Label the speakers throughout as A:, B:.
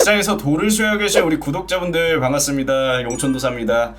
A: 시장에서 도를 수여하고 계신 우리 구독자분들 반갑습니다. 용천도사입니다.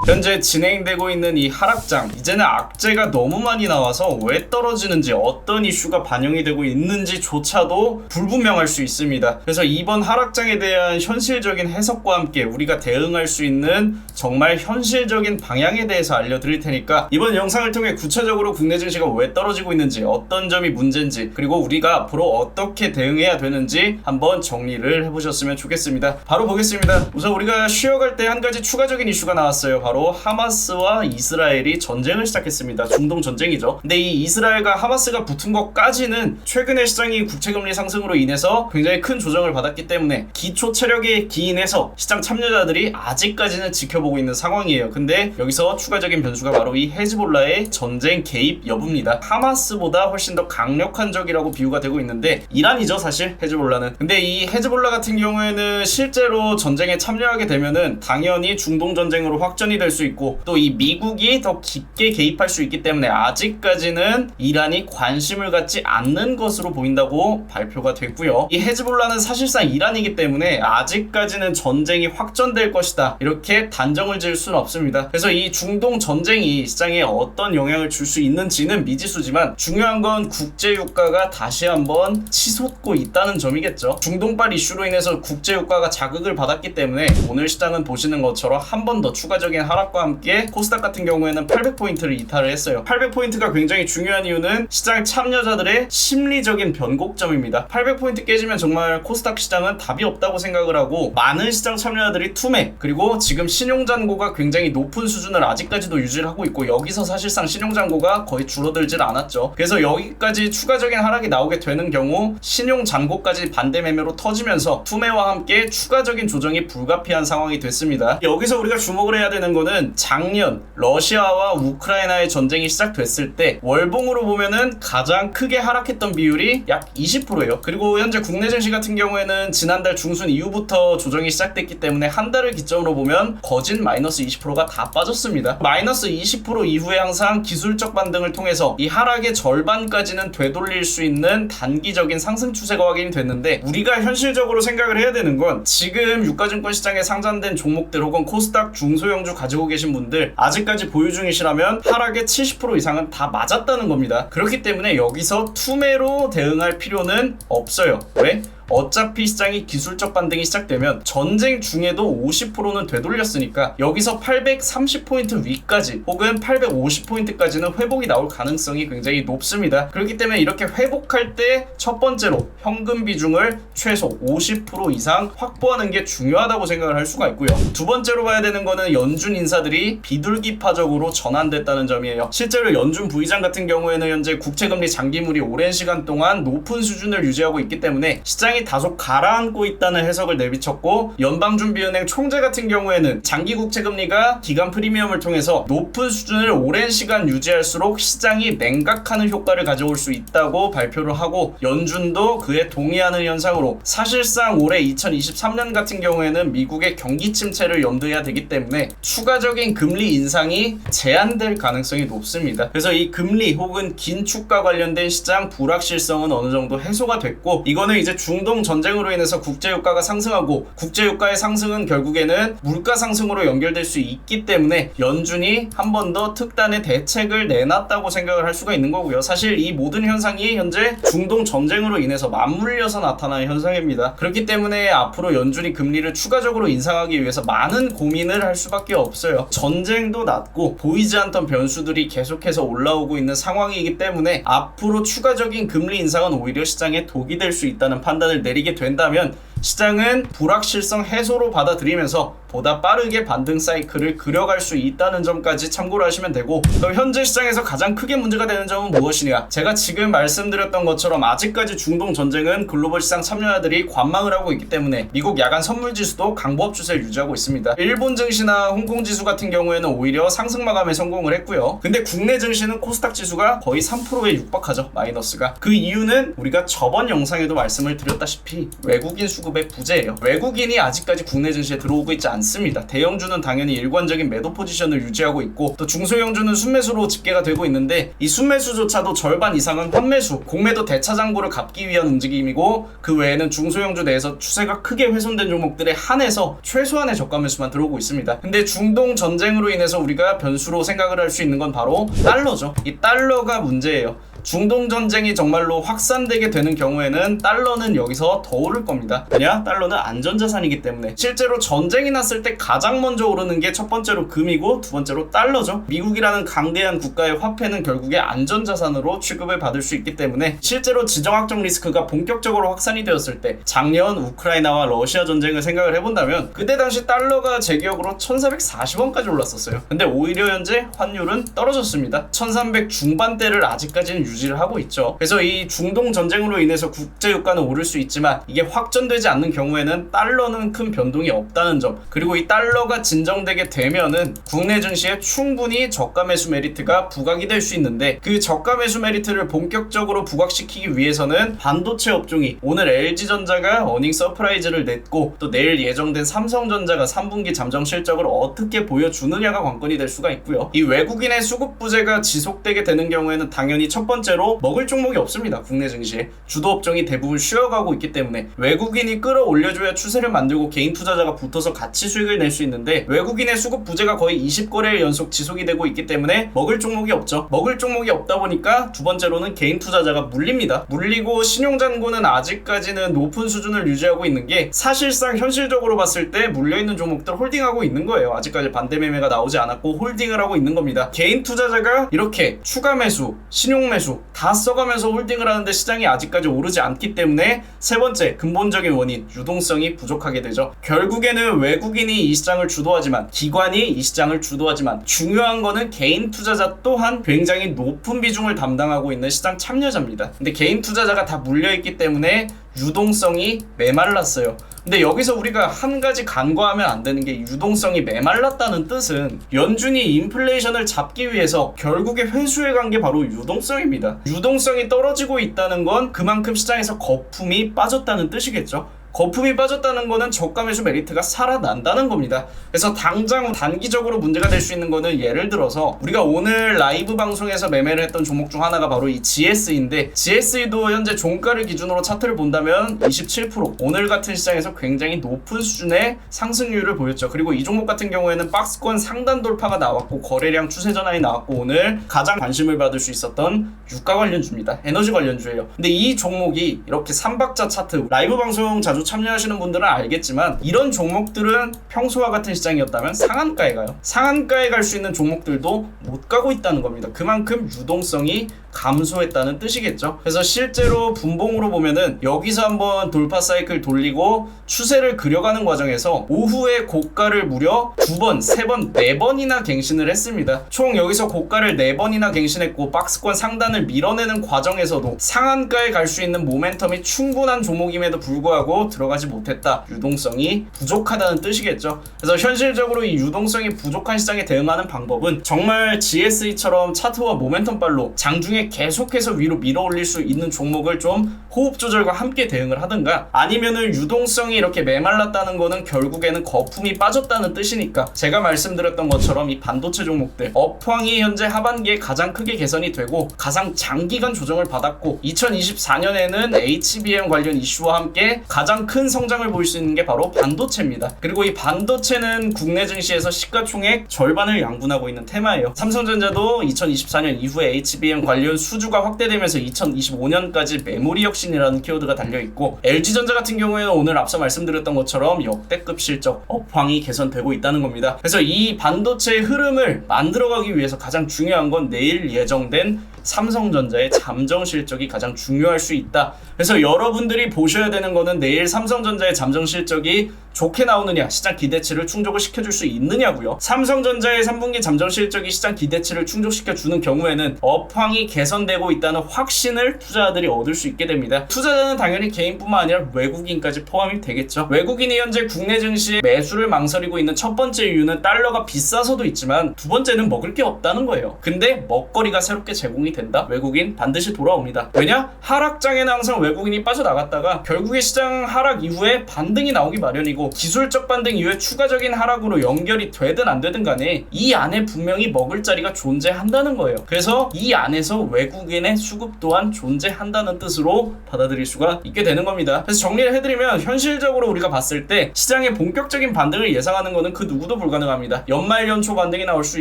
A: 현재 진행되고 있는 이 하락장, 이제는 악재가 너무 많이 나와서 왜 떨어지는지, 어떤 이슈가 반영이 되고 있는지조차도 불분명할 수 있습니다. 그래서 이번 하락장에 대한 현실적인 해석과 함께 우리가 대응할 수 있는 정말 현실적인 방향에 대해서 알려드릴 테니까 이번 영상을 통해 구체적으로 국내 증시가 왜 떨어지고 있는지, 어떤 점이 문제인지, 그리고 우리가 앞으로 어떻게 대응해야 되는지 한번 정리를 해보셨으면 좋겠습니다. 바로 보겠습니다. 우선 우리가 쉬어갈 때 한 가지 추가적인 이슈가 나왔어요. 바로 하마스와 이스라엘이 전쟁을 시작했습니다. 중동 전쟁이죠. 근데 이 이스라엘과 하마스가 붙은 것까지는 최근에 시장이 국채금리 상승으로 인해서 굉장히 큰 조정을 받았기 때문에 기초 체력에 기인해서 시장 참여자들이 아직까지는 지켜보고 있는 상황이에요. 근데 여기서 추가적인 변수가 바로 이 헤즈볼라의 전쟁 개입 여부입니다. 하마스보다 훨씬 더 강력한 적이라고 비유가 되고 있는데 이란이죠, 사실 헤즈볼라는. 근데 이 헤즈볼라 같은 경우에는 실제로 전쟁에 참여하게 되면은 당연히 중동 전쟁으로 확전이 될 수 있고, 또 이 미국이 더 깊게 개입할 수 있기 때문에 아직까지는 이란이 관심을 갖지 않는 것으로 보인다고 발표가 됐고요. 이 헤즈볼라는 사실상 이란이기 때문에 아직까지는 전쟁이 확전될 것이다, 이렇게 단정을 지을 수는 없습니다. 그래서 이 중동 전쟁이 시장에 어떤 영향을 줄 수 있는지는 미지수지만 중요한 건 국제유가가 다시 한번 치솟고 있다는 점이겠죠. 중동발 이슈로 인해서 국제유가가 자극을 받았기 때문에 오늘 시장은 보시는 것처럼 한 번 더 추가적인 하락과 함께 코스닥 같은 경우에는 800포인트를 이탈을 했어요. 800포인트가 굉장히 중요한 이유는 시장 참여자들의 심리적인 변곡점입니다. 800포인트 깨지면 정말 코스닥 시장은 답이 없다고 생각을 하고, 많은 시장 참여자들이 투매, 그리고 지금 신용잔고가 굉장히 높은 수준을 아직까지도 유지를 하고 있고, 여기서 사실상 신용잔고가 거의 줄어들질 않았죠. 그래서 여기까지 추가적인 하락이 나오게 되는 경우 신용잔고까지 반대 매매로 터지면서 투매와 함께 추가적인 조정이 불가피한 상황이 됐습니다. 여기서 우리가 주목을 해야 되는 거는 작년 러시아와 우크라이나의 전쟁이 시작됐을 때 월봉으로 보면은 가장 크게 하락했던 비율이 약 20%예요. 그리고 현재 국내 증시 같은 경우에는 지난달 중순 이후부터 조정이 시작됐기 때문에 한 달을 기점으로 보면 거진 마이너스 20%가 다 빠졌습니다. 마이너스 20% 이후에 항상 기술적 반등을 통해서 이 하락의 절반까지는 되돌릴 수 있는 단기적인 상승 추세가 확인이 됐는데, 우리가 현실적으로 생각을 해야 되는 건 지금 유가증권 시장에 상장된 종목들 혹은 코스닥 중소형주 가지고 계신 분들 아직까지 보유 중이시라면 하락의 70% 이상은 다 맞았다는 겁니다. 그렇기 때문에 여기서 투매로 대응할 필요는 없어요. 왜? 어차피 시장이 기술적 반등이 시작되면 전쟁 중에도 50%는 되돌렸으니까 여기서 830포인트 위까지 혹은 850포인트까지는 회복이 나올 가능성이 굉장히 높습니다. 그렇기 때문에 이렇게 회복할 때 첫 번째로 현금 비중을 최소 50% 이상 확보하는 게 중요하다고 생각을 할 수가 있고요. 두 번째로 봐야 되는 거는 연준 인사들이 비둘기파적으로 전환됐다는 점이에요. 실제로 연준 부의장 같은 경우에는 현재 국채금리 장기물이 오랜 시간 동안 높은 수준을 유지하고 있기 때문에 시장이 다소 가라앉고 있다는 해석을 내비쳤고, 연방준비은행 총재 같은 경우에는 장기 국채금리가 기간 프리미엄을 통해서 높은 수준을 오랜 시간 유지할수록 시장이 냉각하는 효과를 가져올 수 있다고 발표를 하고, 연준도 그에 동의하는 현상으로 사실상 올해 2023년 같은 경우에는 미국의 경기 침체를 염두해야 되기 때문에 추가적인 금리 인상이 제한될 가능성이 높습니다. 그래서 이 금리 혹은 긴축과 관련된 시장 불확실성은 어느 정도 해소가 됐고, 이거는 이제 중동 전쟁으로 인해서 국제유가가 상승하고, 국제유가의 상승은 결국에는 물가 상승으로 연결될 수 있기 때문에 연준이 한 번 더 특단의 대책을 내놨다고 생각을 할 수가 있는 거고요. 사실 이 모든 현상이 현재 중동 전쟁으로 인해서 맞물려서 나타나는 현상입니다. 그렇기 때문에 앞으로 연준이 금리를 추가적으로 인상하기 위해서 많은 고민을 할 수밖에 없어요. 전쟁도 낮고 보이지 않던 변수들이 계속해서 올라오고 있는 상황이기 때문에 앞으로 추가적인 금리 인상은 오히려 시장에 독이 될 수 있다는 판단을 내리게 된다면 시장은 불확실성 해소로 받아들이면서 보다 빠르게 반등 사이클을 그려갈 수 있다는 점까지 참고를 하시면 되고, 그럼 현재 시장에서 가장 크게 문제가 되는 점은 무엇이냐? 제가 지금 말씀드렸던 것처럼 아직까지 중동 전쟁은 글로벌 시장 참여자들이 관망을 하고 있기 때문에 미국 야간 선물 지수도 강보합 추세를 유지하고 있습니다. 일본 증시나 홍콩 지수 같은 경우에는 오히려 상승 마감에 성공을 했고요. 근데 국내 증시는 코스닥 지수가 거의 3%에 육박하죠, 마이너스가. 그 이유는 우리가 저번 영상에도 말씀을 드렸다시피 외국인 수급 수급의 부재예요. 외국인이 아직까지 국내 증시에 들어오고 있지 않습니다. 대형주는 당연히 일관적인 매도 포지션을 유지하고 있고 또 중소형주는 순매수로 집계가 되고 있는데 이 순매수조차도 절반 이상은 환매수, 공매도 대차장고를 갚기 위한 움직임이고 그 외에는 중소형주 내에서 추세가 크게 훼손된 종목들에 한해서 최소한의 저가 매수만 들어오고 있습니다. 근데 중동 전쟁으로 인해서 우리가 변수로 생각을 할 수 있는 건 바로 달러죠. 이 달러가 문제예요. 중동 전쟁이 정말로 확산되게 되는 경우에는 달러는 여기서 더 오를 겁니다. 왜냐? 달러는 안전자산이기 때문에. 실제로 전쟁이 났을 때 가장 먼저 오르는 게 첫 번째로 금이고 두 번째로 달러죠. 미국이라는 강대한 국가의 화폐는 결국에 안전자산으로 취급을 받을 수 있기 때문에 실제로 지정학적 리스크가 본격적으로 확산이 되었을 때 작년 우크라이나와 러시아 전쟁을 생각을 해본다면 그때 당시 달러가 제 기억으로 1440원까지 올랐었어요. 근데 오히려 현재 환율은 떨어졌습니다. 1300 중반대를 아직까지는 유지를 하고 있죠. 그래서 이 중동 전쟁으로 인해서 국제유가는 오를 수 있지만 이게 확전되지 않는 경우에는 달러는 큰 변동이 없다는 점, 그리고 이 달러가 진정되게 되면은 국내 증시에 충분히 저가 매수 메리트가 부각이 될 수 있는데 그 저가 매수 메리트를 본격적으로 부각시키기 위해서는 반도체 업종이 오늘 LG전자가 어닝 서프라이즈를 냈고 또 내일 예정된 삼성전자가 3분기 잠정 실적을 어떻게 보여주느냐가 관건이 될 수가 있고요. 이 외국인의 수급 부재가 지속되게 되는 경우에는 당연히 첫 번째로 먹을 종목이 없습니다. 국내 증시에 주도 업종이 대부분 쉬어가고 있기 때문에 외국인이 끌어올려줘야 추세를 만들고 개인 투자자가 붙어서 같이 수익을 낼 수 있는데 외국인의 수급 부재가 거의 20거래일 연속 지속이 되고 있기 때문에 먹을 종목이 없죠. 먹을 종목이 없다 보니까 두 번째로는 개인 투자자가 물립니다. 물리고 신용잔고는 아직까지는 높은 수준을 유지하고 있는 게 사실상 현실적으로 봤을 때 물려있는 종목들 홀딩하고 있는 거예요. 아직까지 반대 매매가 나오지 않았고 홀딩을 하고 있는 겁니다. 개인 투자자가 이렇게 추가 매수, 신용 매수 다 써가면서 홀딩을 하는데 시장이 아직까지 오르지 않기 때문에 세 번째 근본적인 원인, 유동성이 부족하게 되죠. 결국에는 외국인이 이 시장을 주도하지만 기관이 이 시장을 주도하지만 중요한 거는 개인 투자자 또한 굉장히 높은 비중을 담당하고 있는 시장 참여자입니다. 근데 개인 투자자가 다 물려있기 때문에 유동성이 메말랐어요. 근데 여기서 우리가 한 가지 간과하면 안 되는 게 유동성이 메말랐다는 뜻은 연준이 인플레이션을 잡기 위해서 결국에 회수해 간 게 바로 유동성입니다. 유동성이 떨어지고 있다는 건 그만큼 시장에서 거품이 빠졌다는 뜻이겠죠. 거품이 빠졌다는 거는 저가 매수 메리트가 살아난다는 겁니다. 그래서 당장 단기적으로 문제가 될 수 있는 거는 예를 들어서 우리가 오늘 라이브 방송에서 매매를 했던 종목 중 하나가 바로 이 GS인데 GS도 현재 종가를 기준으로 차트를 본다면 27% 오늘 같은 시장에서 굉장히 높은 수준의 상승률을 보였죠. 그리고 이 종목 같은 경우에는 박스권 상단 돌파가 나왔고 거래량 추세 전환이 나왔고 오늘 가장 관심을 받을 수 있었던 유가 관련주입니다. 에너지 관련주예요. 근데 이 종목이 이렇게 3박자 차트 라이브 방송 자주 참여하시는 분들은 알겠지만 이런 종목들은 평소와 같은 시장이었다면 상한가에 가요. 상한가에 갈 수 있는 종목들도 못 가고 있다는 겁니다. 그만큼 유동성이 감소했다는 뜻이겠죠. 그래서 실제로 분봉으로 보면은 여기서 한번 돌파 사이클 돌리고 추세를 그려가는 과정에서 오후에 고가를 무려 2번, 3번, 4번이나 갱신을 했습니다. 총 여기서 고가를 4번이나 갱신했고 박스권 상단을 밀어내는 과정에서도 상한가에 갈 수 있는 모멘텀이 충분한 종목임에도 불구하고 들어가지 못했다. 유동성이 부족하다는 뜻이겠죠. 그래서 현실적으로 이 유동성이 부족한 시장에 대응하는 방법은 정말 GSE처럼 차트와 모멘텀발로 장중에 계속해서 위로 밀어올릴 수 있는 종목을 좀 호흡 조절과 함께 대응을 하든가 아니면은 유동성이 이렇게 메말랐다는 거는 결국에는 거품이 빠졌다는 뜻이니까 제가 말씀드렸던 것처럼 이 반도체 종목들 업황이 현재 하반기에 가장 크게 개선이 되고 가장 장기간 조정을 받았고 2024년에는 HBM 관련 이슈와 함께 가장 큰 성장을 보일 수 있는 게 바로 반도체입니다. 그리고 이 반도체는 국내 증시에서 시가총액 절반을 양분하고 있는 테마예요. 삼성전자도 2024년 이후에 HBM 관련 수주가 확대되면서 2025년까지 메모리 혁신이라는 키워드가 달려있고 LG전자 같은 경우에는 오늘 앞서 말씀드렸던 것처럼 역대급 실적 업황이 개선되고 있다는 겁니다. 그래서 이 반도체의 흐름을 만들어가기 위해서 가장 중요한 건 내일 예정된 삼성전자의 잠정 실적이 가장 중요할 수 있다. 그래서 여러분들이 보셔야 되는 거는 내일 삼성전자의 잠정 실적이 좋게 나오느냐, 시장 기대치를 충족을 시켜줄 수 있느냐고요. 삼성전자의 3분기 잠정 실적이 시장 기대치를 충족시켜주는 경우에는 업황이 개선되고 있다는 확신을 투자자들이 얻을 수 있게 됩니다. 투자자는 당연히 개인뿐만 아니라 외국인까지 포함이 되겠죠. 외국인이 현재 국내 증시에 매수를 망설이고 있는 첫 번째 이유는 달러가 비싸서도 있지만 두 번째는 먹을 게 없다는 거예요. 근데 먹거리가 새롭게 제공이 된다? 외국인 반드시 돌아옵니다. 왜냐? 하락장에는 항상 외국인이 빠져나갔다가 결국에 시장 하락 이후에 반등이 나오기 마련이고 기술적 반등 이후에 추가적인 하락으로 연결이 되든 안 되든 간에 이 안에 분명히 먹을 자리가 존재한다는 거예요. 그래서 이 안에서 외국인의 수급 또한 존재한다는 뜻으로 받아들일 수가 있게 되는 겁니다. 그래서 정리를 해드리면 현실적으로 우리가 봤을 때 시장의 본격적인 반등을 예상하는 것은 그 누구도 불가능합니다. 연말 연초 반등이 나올 수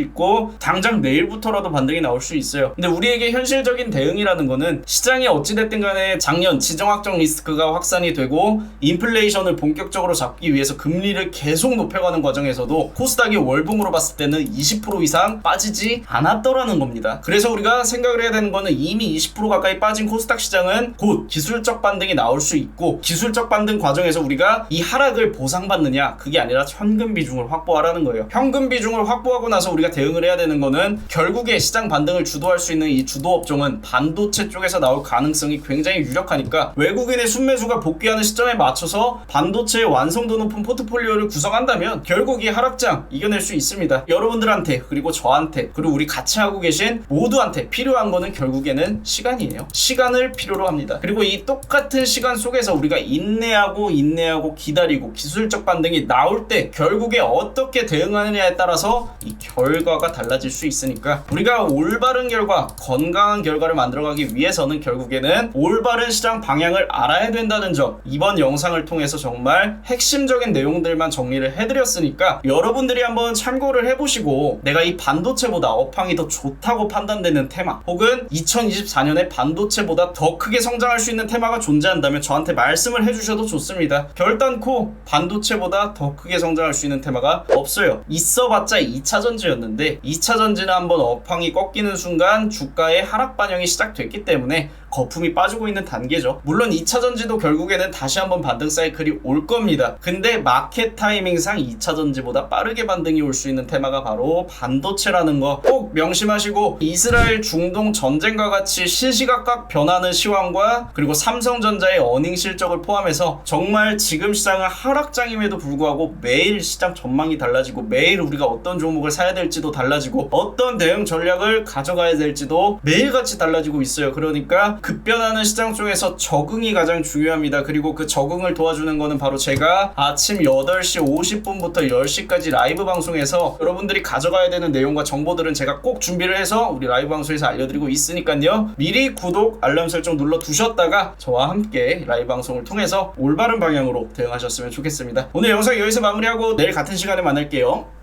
A: 있고 당장 내일부터라도 반등이 나올 수 있어요. 근데 우리에게 현실적인 대응이라는 거는 시장이 어찌됐든 간에 작년 지정학적 리스크가 확산이 되고 인플레이션을 본격적으로 잡기 위해서 금리를 계속 높여가는 과정에서도 코스닥이 월봉으로 봤을 때는 20% 이상 빠지지 않았더라는 겁니다. 그래서 우리가 생각을 해야 되는 거는 이미 20% 가까이 빠진 코스닥 시장은 곧 기술적 반등이 나올 수 있고 기술적 반등 과정에서 우리가 이 하락을 보상받느냐 그게 아니라 현금 비중을 확보하라는 거예요. 현금 비중을 확보하고 나서 우리가 대응을 해야 되는 거는 결국에 시장 반등을 주도할 수 있는 이 주도 업종은 반도체 쪽에서 나올 가능성이 굉장히 유력하니까 외국인의 순매수가 복귀하는 시점에 맞춰서 반도체의 완성도 높은 포트폴리오를 구성한다면 결국 이 하락장 이겨낼 수 있습니다. 여러분들한테 그리고 저한테 그리고 우리 같이 하고 계신 모두한테 필요한 거는 결국에는 시간이에요. 시간을 필요로 합니다. 그리고 이 똑같은 시간 속에서 우리가 인내하고 기다리고 기술적 반등이 나올 때 결국에 어떻게 대응하느냐에 따라서 이 결과가 달라질 수 있으니까 우리가 올바른 결과, 건강한 결과를 만들어가기 위해서는 결국에는 올바른 시장 방향을 알아야 된다는 점 이번 영상을 통해서 정말 핵심적인 내용들만 정리를 해드렸으니까 여러분들이 한번 참고를 해보시고 내가 이 반도체보다 업황이 더 좋다고 판단되는 테마 혹은 2024년에 반도체보다 더 크게 성장할 수 있는 테마가 존재한다면 저한테 말씀을 해주셔도 좋습니다. 결단코 반도체보다 더 크게 성장할 수 있는 테마가 없어요. 있어봤자 2차전지였는데 2차전지는 한번 업황이 꺾이는 순간 주가의 하락 반영이 시작됐기 때문에 거품이 빠지고 있는 단계죠. 물론 2차전지도 결국에는 다시 한번 반등 사이클이 올 겁니다. 근데 마켓 타이밍상 2차전지보다 빠르게 반등이 올 수 있는 테마가 바로 반도체라는 거 꼭 명심하시고 이스라엘 중동 전쟁과 같이 시시각각 변하는 시황과 그리고 삼성전자의 어닝 실적을 포함해서 정말 지금 시장은 하락장임에도 불구하고 매일 시장 전망이 달라지고 매일 우리가 어떤 종목을 사야 될지도 달라지고 어떤 대응 전략을 가져가야 될지도 매일같이 달라지고 있어요. 그러니까 급변하는 시장 속에서 적응이 가장 중요합니다. 그리고 그 적응을 도와주는 거는 바로 제가 아침 8시 50분부터 10시까지 라이브 방송에서 여러분들이 가져가야 되는 내용과 정보들은 제가 꼭 준비를 해서 우리 라이브 방송에서 알려드리고 있으니까요. 미리 구독, 알람 설정 눌러 두셨다가 저와 함께 라이브 방송을 통해서 올바른 방향으로 대응하셨으면 좋겠습니다. 오늘 영상 여기서 마무리하고 내일 같은 시간에 만날게요.